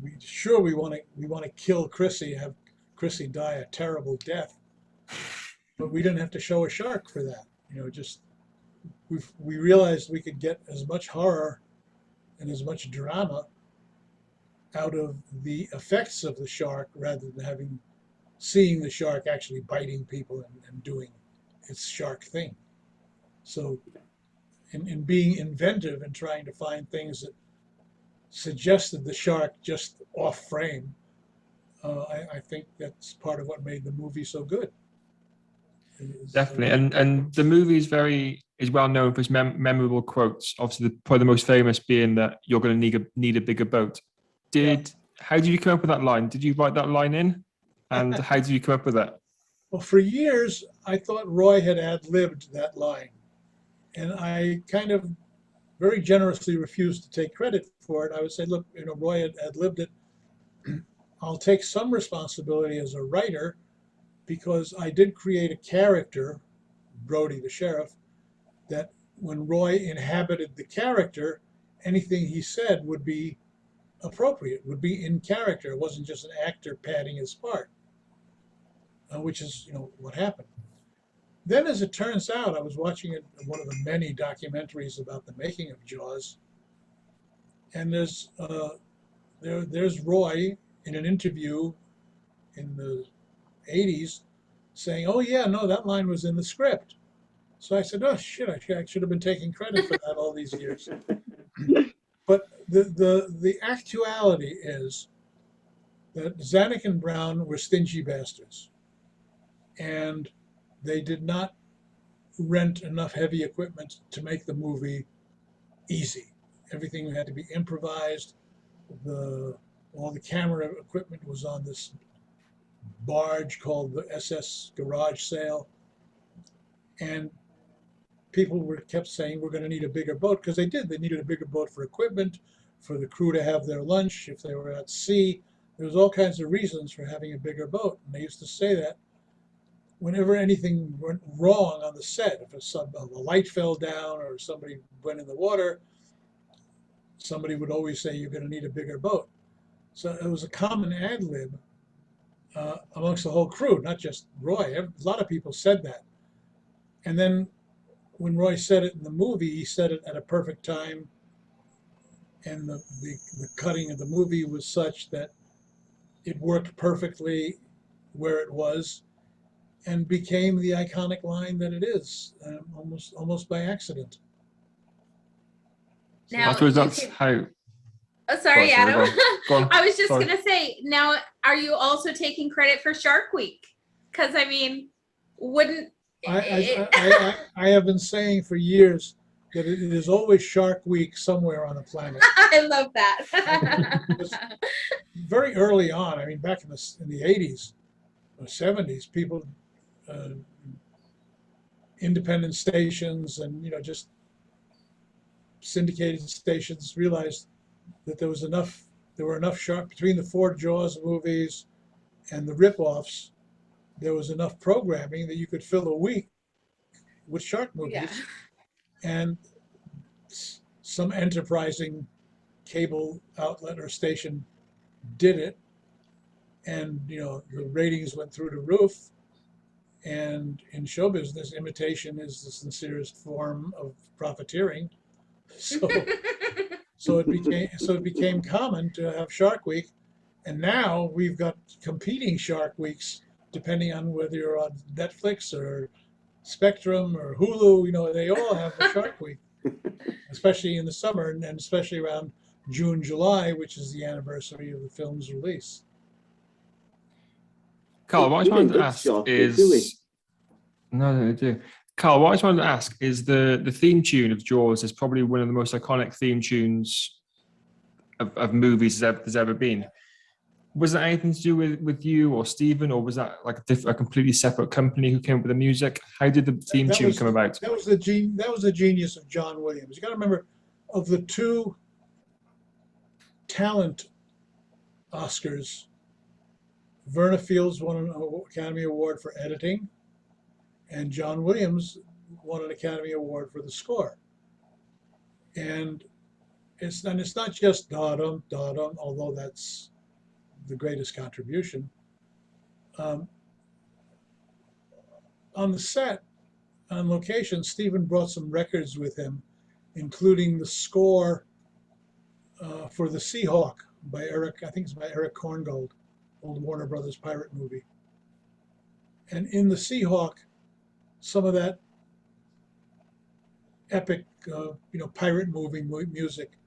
we want to kill Chrissy, have Chrissy die a terrible death, but we didn't have to show a shark for that. We realized we could get as much horror and as much drama out of the effects of the shark rather than seeing the shark actually biting people and doing its shark thing. So in being inventive and trying to find things that suggested the shark just off frame, I think that's part of what made the movie so good. Definitely, and the movie is well known for its memorable quotes. Obviously, probably the most famous being that you're going to need a bigger boat. How did you come up with that line? Did you write that line in, and how did you come up with that? Well, for years I thought Roy had ad-libbed that line, and I kind of very generously refused to take credit for it. I would say, look, Roy had ad-libbed it. I'll take some responsibility as a writer, because I did create a character, Brody the sheriff, that when Roy inhabited the character, anything he said would be appropriate, would be in character. It wasn't just an actor padding his part, which is, what happened. Then, as it turns out, I was watching one of the many documentaries about the making of Jaws, and there's Roy in an interview in the 80s saying, "Oh yeah, no, that line was in the script." So I said, "Oh shit, I should have been taking credit for that all these years." But the actuality is that Zanuck and Brown were stingy bastards, and they did not rent enough heavy equipment to make the movie easy. Everything had to be improvised. All the camera equipment was on this barge called the SS Garage Sail, and people kept saying we're going to need a bigger boat, because they did. They needed a bigger boat for equipment, for the crew to have their lunch if they were at sea. There was all kinds of reasons for having a bigger boat, and they used to say that whenever anything went wrong on the set, if a light fell down or somebody went in the water, somebody would always say you're going to need a bigger boat. So it was a common ad lib amongst the whole crew, not just Roy. A lot of people said that. And then when Roy said it in the movie, he said it at a perfect time, and the cutting of the movie was such that it worked perfectly where it was, and became the iconic line that it is, almost by accident. Now, I suppose that's how. Oh, sorry, Adam. Go on. I was just Sorry. going to say, now, are you also taking credit for Shark Week? Because, I mean, wouldn't... I have been saying for years that it is always Shark Week somewhere on the planet. I love that. Very early on, I mean, back in the 80s or 70s, people, independent stations and, just syndicated stations realized that there were enough shark between the 4 Jaws movies and the rip-offs. There was enough programming that you could fill a week with shark movies. Yeah. And some enterprising cable outlet or station did it, and the ratings went through the roof. And in show business, imitation is the sincerest form of profiteering. So it became common to have Shark Week, and now we've got competing Shark Weeks depending on whether you're on Netflix or Spectrum or Hulu. They all have a Shark Week, especially in the summer, and especially around June, July, which is the anniversary of the film's release. Carl, what I just wanted to ask is... No, they do. Carl, what I just wanted to ask is the theme tune of Jaws is probably one of the most iconic theme tunes of movies there's ever been. Was that anything to do with you or Stephen, or was that like a completely separate company who came up with the music? How did the theme tune come about? That was the genius of John Williams. You got to remember, of the 2 talent Oscars, Verna Fields won an Academy Award for editing, and John Williams won an Academy Award for the score. And it's not just da-dum, da-dum, although that's the greatest contribution. On the set, on location, Stephen brought some records with him, including the score for The Seahawk by Eric Korngold, old Warner Brothers pirate movie. And in The Seahawk, some of that epic, pirate movie music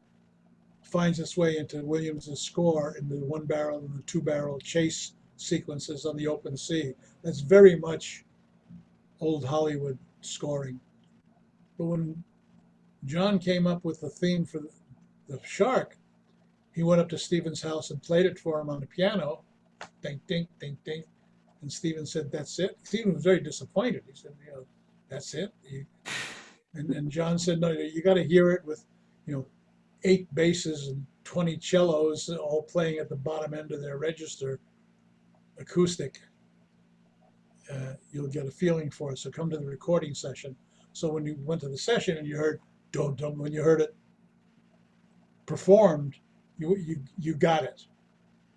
finds its way into Williams' score in the 1-barrel and the 2-barrel chase sequences on the open sea. That's very much old Hollywood scoring. But when John came up with the theme for the shark, he went up to Stephen's house and played it for him on the piano. Ding, ding, ding, ding. And Stephen said, "That's it." Stephen was very disappointed. He said, "That's it." And John said, "No, you got to hear it with, 8 basses and 20 cellos all playing at the bottom end of their register, acoustic. You'll get a feeling for it. So come to the recording session." So when you went to the session and you heard dum dum, when you heard it performed, you got it.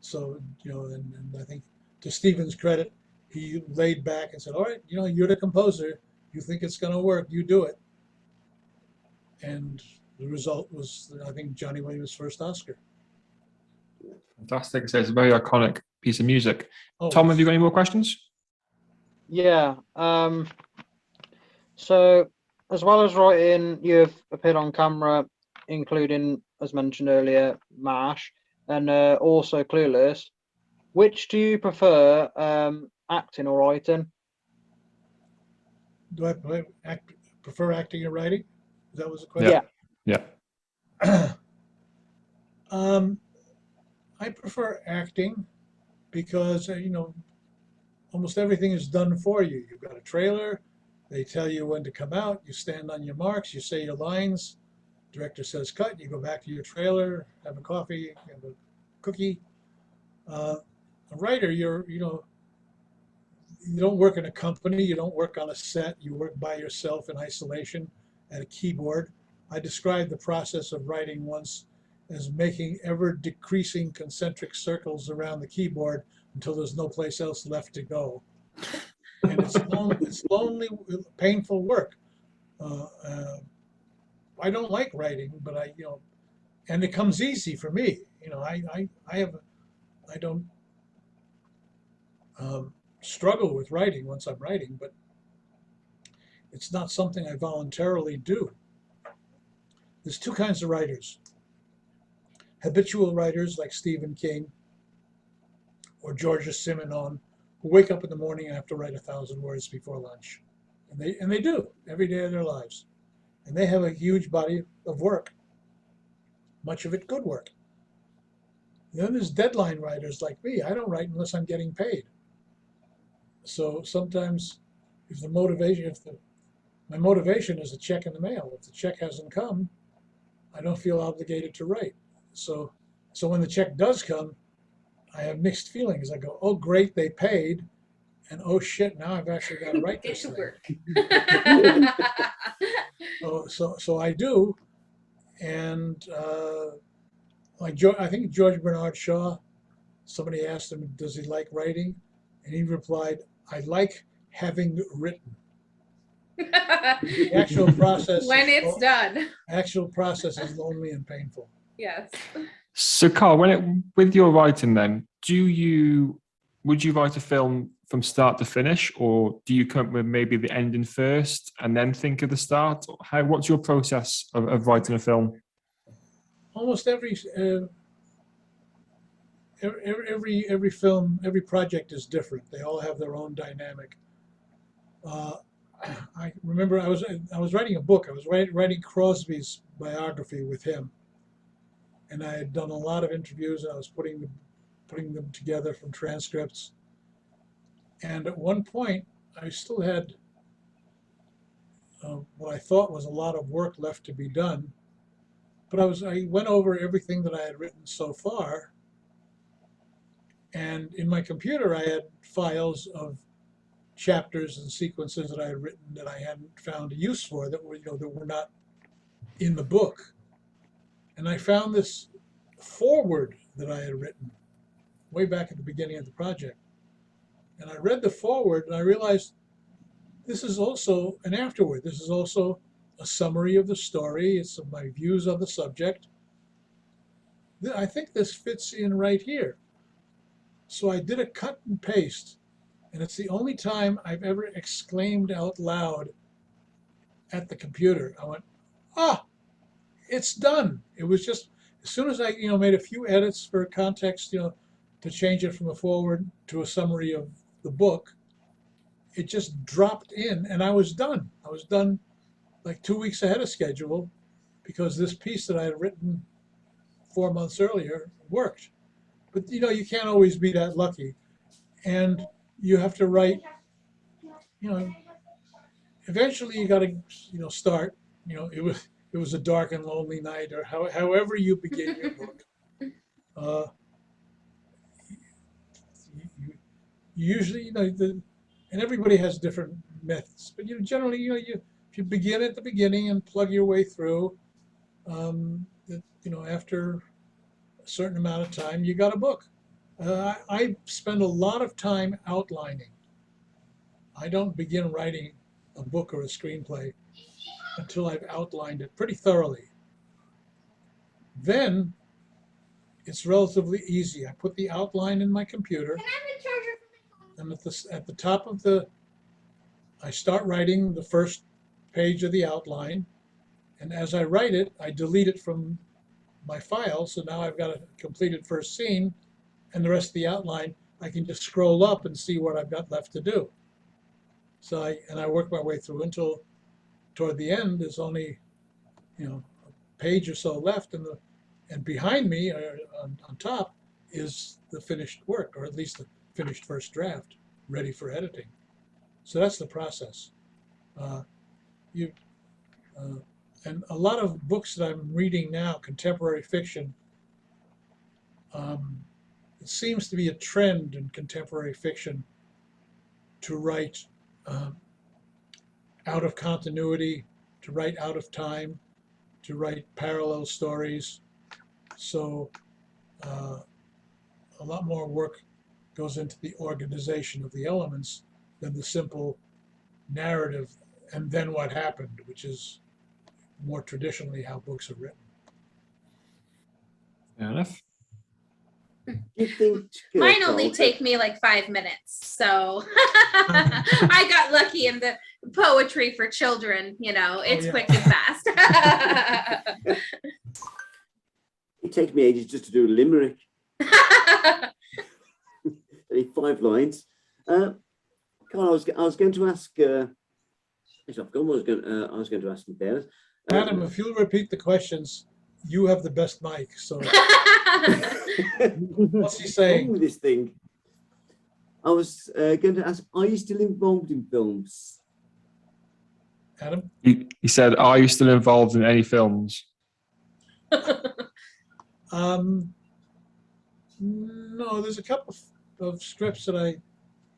So and I think to Stephen's credit, he laid back and said, "All right, you're the composer. You think it's going to work, you do it." And the result was, I think, Johnny Williams' first Oscar. Fantastic. So it's a very iconic piece of music. Oh, Tom, have you got any more questions? Yeah. So as well as writing, you've appeared on camera, including, as mentioned earlier, MASH, and also Clueless. Which do you prefer, acting or writing? Do I prefer acting or writing? That was the question. Yeah. I prefer acting because almost everything is done for you. You've got a trailer. They tell you when to come out. You stand on your marks. You say your lines. Director says cut. You go back to your trailer, have a coffee, have a cookie. A writer, you don't work in a company. You don't work on a set. You work by yourself in isolation at a keyboard. I described the process of writing once as making ever decreasing concentric circles around the keyboard until there's no place else left to go. And it's lonely, painful work. I don't like writing, but and it comes easy for me. I don't struggle with writing once I'm writing, but it's not something I voluntarily do. There's two kinds of writers. Habitual writers like Stephen King or Georges Simenon, who wake up in the morning and have to write 1,000 words before lunch. And they do every day of their lives. And they have a huge body of work, much of it good work. Then there's deadline writers like me. I don't write unless I'm getting paid. So sometimes if my motivation is a check in the mail, if the check hasn't come, I don't feel obligated to write. So when the check does come, I have mixed feelings. I go, oh, great, they paid. And oh, shit, now I've actually got to write this thing. So I do. And I think George Bernard Shaw, somebody asked him, does he like writing? And he replied, I like having written. The actual process. When it's done. Actual process is lonely and painful. Yes. So, Carl, with your writing, then, would you write a film from start to finish, or do you come up with maybe the ending first and then think of the start? What's your process of writing a film? Almost every film, every project is different. They all have their own dynamic. I remember I was writing a book. I was writing Crosby's biography with him, and I had done a lot of interviews. And I was putting them together from transcripts. And at one point, I still had what I thought was a lot of work left to be done. But I went over everything that I had written so far, and in my computer I had files of chapters and sequences that I had written that I hadn't found a use for, that were not in the book. And I found this foreword that I had written way back at the beginning of the project. And I read the foreword and I realized this is also an afterword. This is also a summary of the story. It's my views on the subject. I think this fits in right here. So I did a cut and paste, and it's the only time I've ever exclaimed out loud at the computer. I went, it's done. It was just, as soon as I made a few edits for context, to change it from a foreword to a summary of the book, it just dropped in and I was done. I was done like 2 weeks ahead of schedule because this piece that I had written 4 months earlier worked. But you can't always be that lucky, and you have to write. Eventually you got to start. It was a dark and lonely night, or however you begin your book. You usually and everybody has different methods, but generally you if you begin at the beginning and plug your way through, after a certain amount of time, you got a book. I spend a lot of time outlining. I don't begin writing a book or a screenplay until I've outlined it pretty thoroughly. Then it's relatively easy. I put the outline in my computer, and at the top of I start writing the first page of the outline, and as I write it, I delete it from my file, so now I've got a completed first scene, and the rest of the outline, I can just scroll up and see what I've got left to do. So I work my way through until toward the end there's only, a page or so left, and behind me on top is the finished work, or at least the finished first draft, ready for editing. So that's the process. And a lot of books that I'm reading now, contemporary fiction, it seems to be a trend in contemporary fiction to write out of continuity, to write out of time, to write parallel stories. So a lot more work goes into the organization of the elements than the simple narrative and then what happened, which is more traditionally how books are written. Fair enough. Do you think Mine only take me like 5 minutes, so I got lucky in the poetry for children. It's quick and fast. It takes me ages just to do a limerick. Only 5 lines. Carl, I was going to ask. I've forgotten what I was going to ask you there. Adam, if you'll repeat the questions, you have the best mic. So what's he saying? With this thing, I was going to ask: are you still involved in films? Adam? He said, "Are you still involved in any films?" No, there's a couple of scripts that I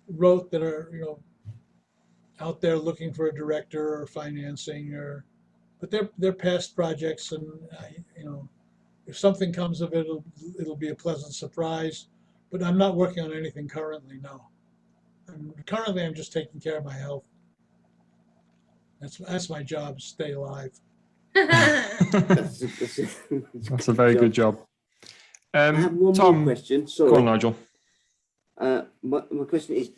wrote that are out there looking for a director or financing, but they're past projects, and if something comes of it, it'll be a pleasant surprise. But I'm not working on anything currently. No, currently I'm just taking care of my health. That's my job. Stay alive. That's a very good job. I have one Tom, more question. Sorry. Go on, Nigel. My question is: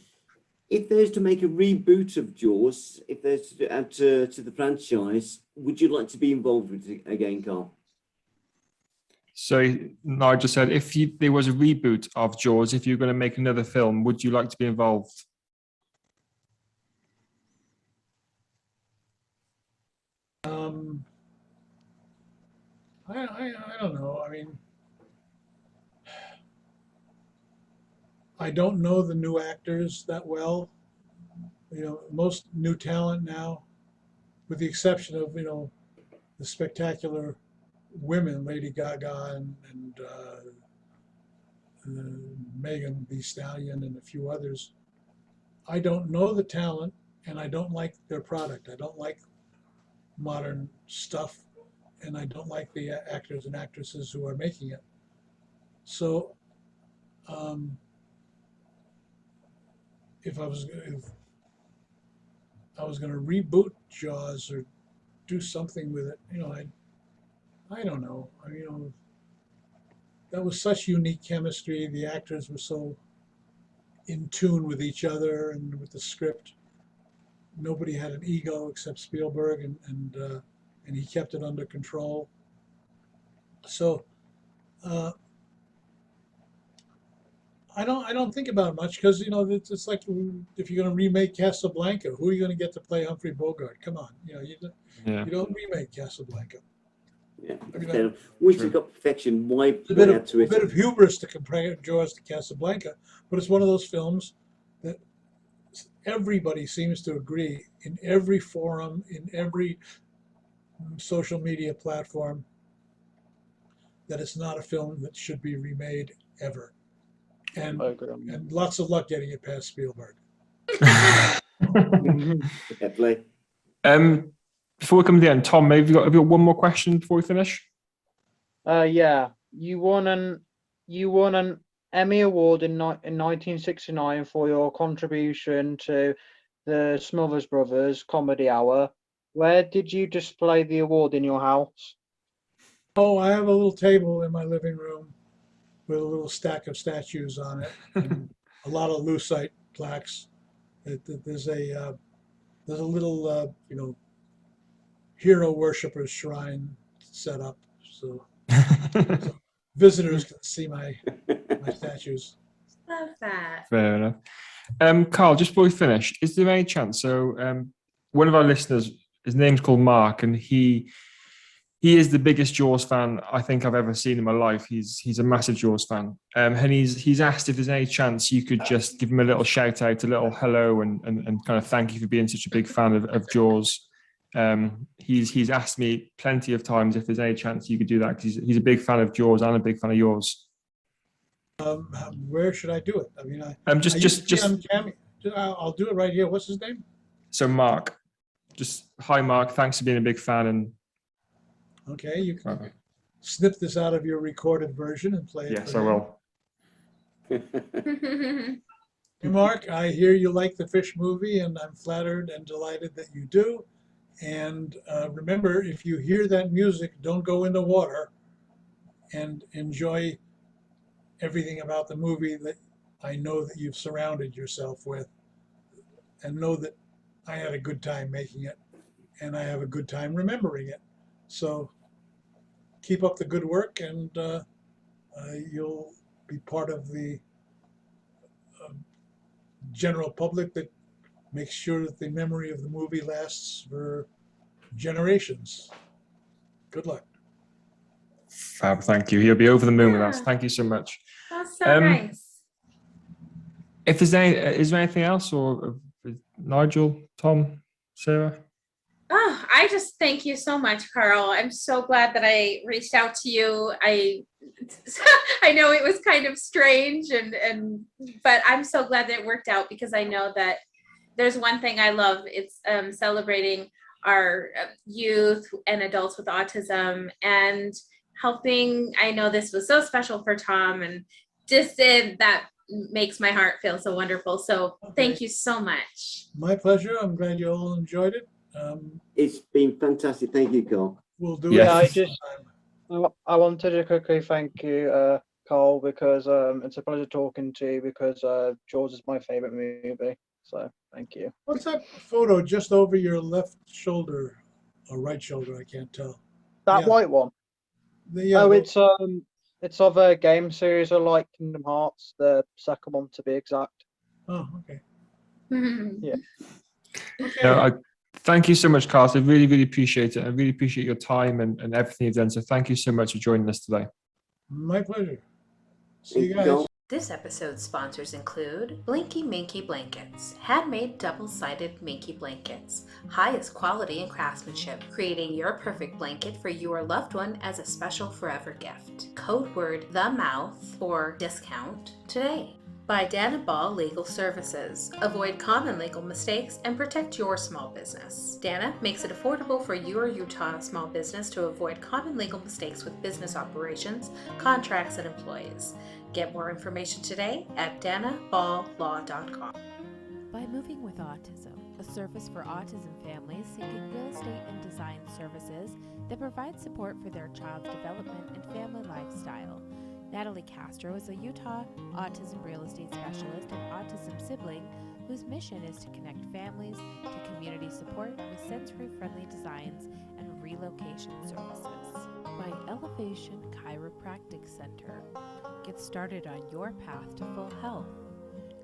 if there's to make a reboot of Jaws, if there's to add to the franchise, would you like to be involved with it again, Carl? So Nigel said, if there was a reboot of Jaws, if you're going to make another film, would you like to be involved? I don't know. I mean, I don't know the new actors that well. Most new talent now, with the exception of the spectacular women, Lady Gaga and Megan Thee Stallion and a few others. I don't know the talent, and I don't like their product. I don't like modern stuff, and I don't like the actors and actresses who are making it. So if I was going to reboot Jaws or do something with it, I don't know. That was such unique chemistry. The actors were so in tune with each other and with the script. Nobody had an ego except Spielberg, and he kept it under control. So I don't think about it much, because it's like if you're going to remake Casablanca, who are you going to get to play Humphrey Bogart? Come on, you don't remake Casablanca. Yeah. Once you've got perfection, why It's a bit of hubris to compare Jaws to Casablanca, but it's one of those films that everybody seems to agree in every forum, in every social media platform, that it's not a film that should be remade ever. And lots of luck getting it past Spielberg. Before we come to the end, Tom, maybe have you got one more question before we finish? Yeah, you won an Emmy Award in 1969 for your contribution to the Smothers Brothers Comedy Hour. Where did you display the award in your house? Oh, I have a little table in my living room with a little stack of statues on it, and a lot of lucite plaques. There's a little hero worshippers shrine set up, so visitors can see my statues. Love that. Fair enough. Carl, just before we finish, is there any chance? So one of our listeners, his name's called Mark, and he is the biggest Jaws fan I think I've ever seen in my life. He's a massive Jaws fan, and he's asked if there's any chance you could just give him a little shout out, a little hello, and kind of thank you for being such a big fan of Jaws. He's asked me plenty of times if there's any chance you could do that, because he's a big fan of Jaws and a big fan of yours. Where should I do it? I mean, I'll do it right here. What's his name? So Mark, just hi Mark, thanks for being a big fan. And okay, you can snip this out of your recorded version and play it. Yes, I will. Hey Mark, I hear you like the Fish movie, and I'm flattered and delighted that you do. And remember, if you hear that music, don't go in the water, and enjoy everything about the movie that I know that you've surrounded yourself with, and know that I had a good time making it, and I have a good time remembering it. So keep up the good work, and you'll be part of the general public that makes sure that the memory of the movie lasts for generations. Good luck. Fab, thank you. He'll be over the moon with us. Thank you so much. That's so nice. If is there anything else, or Nigel, Tom, Sarah? Oh, I just thank you so much, Carl. I'm so glad that I reached out to you. I know it was kind of strange, but I'm so glad that it worked out, because I know that there's one thing I love. It's celebrating our youth and adults with autism, and helping. I know this was so special for Tom, and just that makes my heart feel so wonderful. So thank you so much. My pleasure. I'm glad you all enjoyed it. It's been fantastic. Thank you, Carl. We'll do Yes. it. I wanted to quickly thank you, Carl, because it's a pleasure talking to you, because Jaws is my favorite movie. So thank you. What's that photo just over your left shoulder or right shoulder? I can't tell. That white one. It's of a game series I like, Kingdom Hearts, the second one to be exact. Oh, okay. Yeah. Okay. Thank you so much, Carl. I really, really appreciate it. I really appreciate your time and everything you've done. So thank you so much for joining us today. My pleasure. See you guys. Carl. This episode's sponsors include Blinky Minky Blankets, handmade double-sided Minky blankets, highest quality and craftsmanship, creating your perfect blanket for your loved one as a special forever gift. Code word the mouth for discount today. By Dana Ball Legal Services. Avoid common legal mistakes and protect your small business. Dana makes it affordable for your Utah small business to avoid common legal mistakes with business operations, contracts, and employees. Get more information today at danaballlaw.com. By Moving with Autism, a service for autism families seeking real estate and design services that provide support for their child's development and family lifestyle. Natalie Castro is a Utah autism real estate specialist and autism sibling whose mission is to connect families to community support with sensory-friendly designs and relocation services. By Elevation Chiropractic Center. Get started on your path to full health.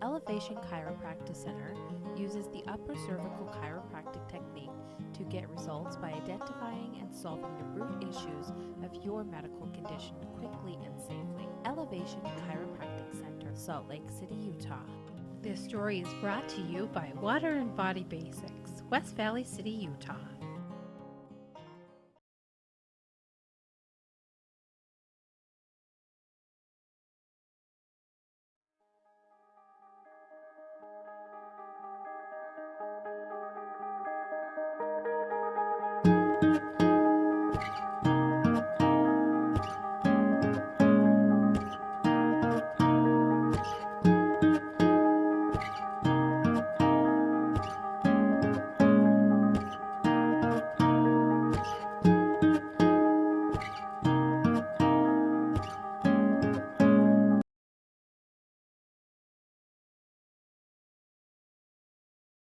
Elevation Chiropractic Center uses the upper cervical chiropractic technique to get results by identifying and solving the root issues of your medical condition quickly and safely. Elevation Chiropractic Center, Salt Lake City, Utah. This story is brought to you by Water and Body Basics, West Valley City, Utah.